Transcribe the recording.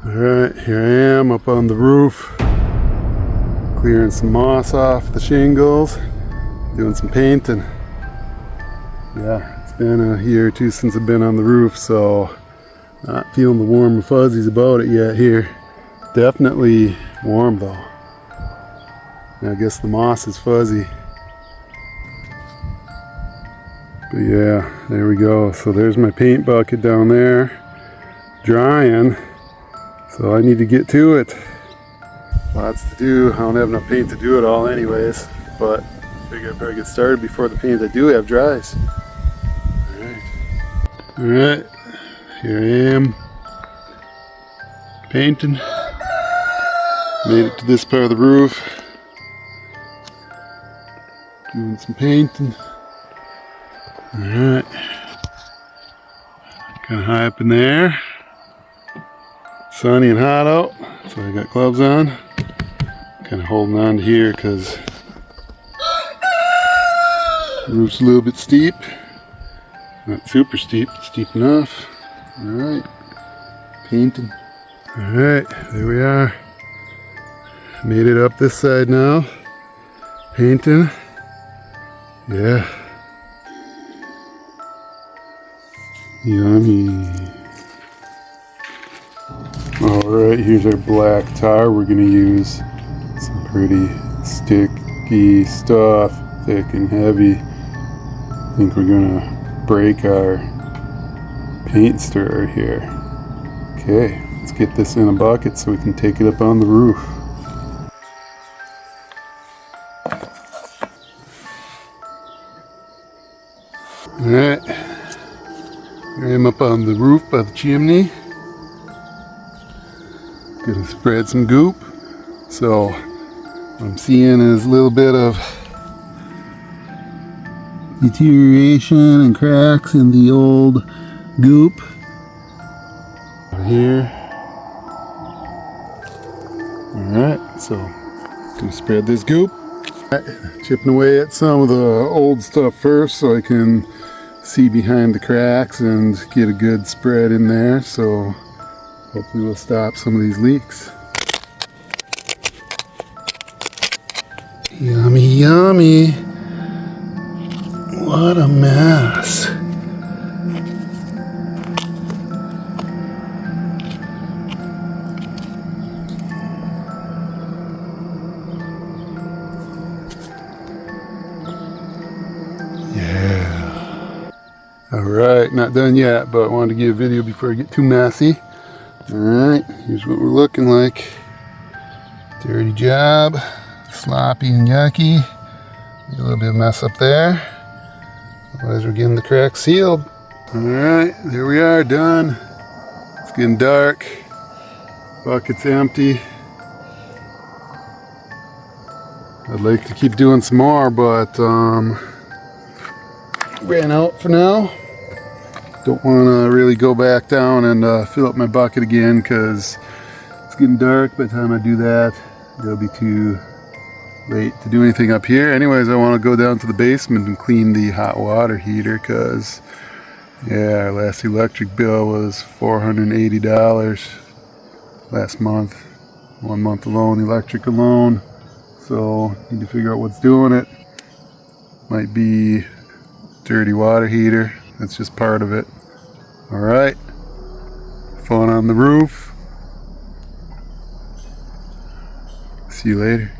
Alright, here I am up on the roof, clearing some moss off the shingles, doing some painting. Yeah, it's been a year or two since I've been on the roof, so not feeling the warm and fuzzies about it yet here. Definitely warm though. I guess the moss is fuzzy. But yeah, there we go. So there's my paint bucket down there, drying. So I need to get to it. Lots to do. I don't have enough paint to do it all anyways, but I figure I better get started before the paint I do have dries. Alright, here I am, painting. Made it to this part of the roof. Doing some painting. Alright. Kind of high up in there. Sunny and hot out, so I got gloves on. Kind of holding on to here because the roof's a little bit steep. Not super steep, but steep enough. Alright, painting. Alright, there we are. Made it up this side now. Painting. Yeah. Yummy. Alright, here's our black tar we're going to use. Some pretty sticky stuff, thick and heavy. I think we're going to break our paint stirrer here. Okay, let's get this in a bucket so we can take it up on the roof. Alright, here I am up on the roof by the chimney. Gonna spread some goop. So what I'm seeing is a little bit of deterioration and cracks in the old goop here. Alright, so gonna spread this goop. Chipping away at some of the old stuff first so I can see behind the cracks and get a good spread in there, so hopefully we'll stop some of these leaks. Yummy, yummy. What a mess. Yeah. Alright, not done yet, but I wanted to get a video before I get too messy. Alright, here's what we're looking like. Dirty job. Sloppy and yucky. A little bit of mess up there. Otherwise we're getting the crack sealed. Alright, there we are, done. It's getting dark. Bucket's empty. I'd like to keep doing some more, but ran out for now. Don't want to really go back down and fill up my bucket again because it's getting dark. By the time I do that, it'll be too late to do anything up here. Anyways, I want to go down to the basement and clean the hot water heater because, yeah, our last electric bill was $480 last month. 1 month alone, electric alone. So, need to figure out what's doing it. Might be dirty water heater. That's just part of it. Alright. Fun on the roof. See you later.